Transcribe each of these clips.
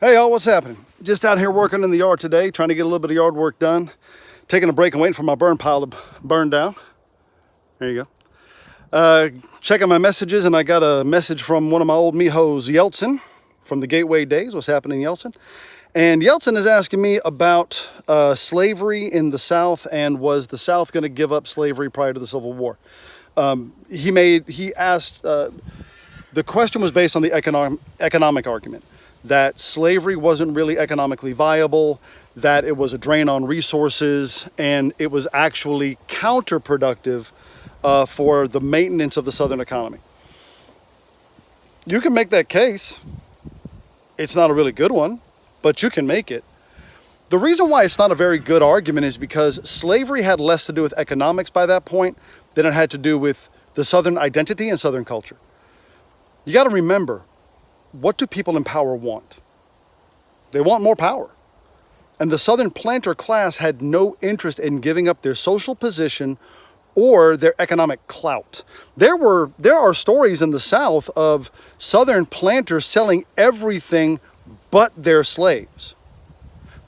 Hey y'all, what's happening? Just out here working in the yard today, trying to get a little bit of yard work done. Taking a break and waiting for my burn pile to burn down. There you go. Checking my messages, and I got a message from one of my old mijos, Yeltsin, from the Gateway days. What's happening, Yeltsin? And Yeltsin is asking me about slavery in the South, and was the South going to give up slavery prior to the Civil War? He asked, the question was based on the economic argument, that slavery wasn't really economically viable, that it was a drain on resources, and it was actually counterproductive for the maintenance of the Southern economy. You can make that case. It's not a really good one, but you can make it. The reason why it's not a very good argument is because slavery had less to do with economics by that point than it had to do with the Southern identity and Southern culture. You got to remember, what do people in power want? They want more power. And the Southern planter class had no interest in giving up their social position or their economic clout. There are stories in the South of Southern planters selling everything but their slaves.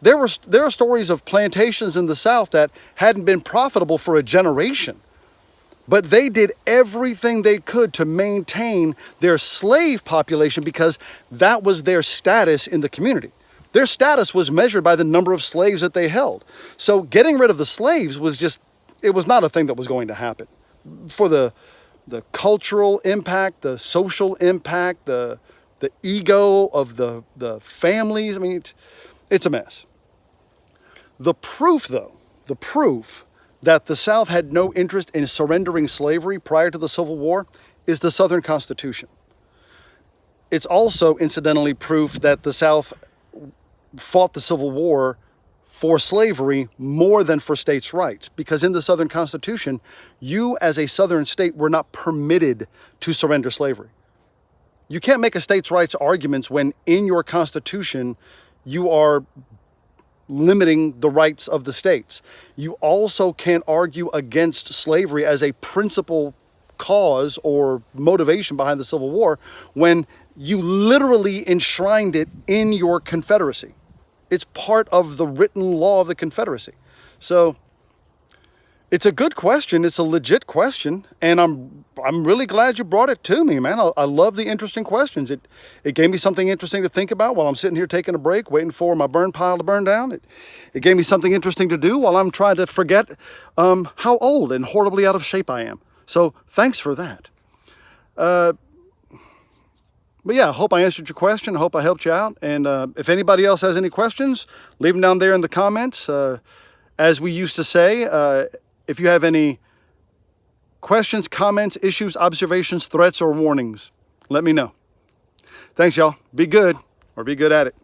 There are stories of plantations in the South that hadn't been profitable for a generation, but they did everything they could to maintain their slave population because that was their status in the community. Their status was measured by the number of slaves that they held. So getting rid of the slaves was it was not a thing that was going to happen. For the cultural impact, the social impact, the ego of the families, I mean, it's a mess. The proof, though, that the South had no interest in surrendering slavery prior to the Civil War is the Southern Constitution. It's also, incidentally, proof that the South fought the Civil War for slavery more than for states' rights, because in the Southern Constitution, you as a Southern state were not permitted to surrender slavery. You can't make a states' rights arguments when in your Constitution you are limiting the rights of the states. You also can't argue against slavery as a principal cause or motivation behind the Civil War when you literally enshrined it in your Confederacy. It's part of the written law of the Confederacy. So it's a good question. It's a legit question, and I'm really glad you brought it to me, man. I love the interesting questions. It gave me something interesting to think about while I'm sitting here taking a break, waiting for my burn pile to burn down. It gave me something interesting to do while I'm trying to forget how old and horribly out of shape I am. So thanks for that. But yeah, I hope I answered your question. I hope I helped you out. And if anybody else has any questions, leave them down there in the comments. As we used to say, if you have any questions, comments, issues, observations, threats, or warnings, let me know. Thanks, y'all. Be good, or be good at it.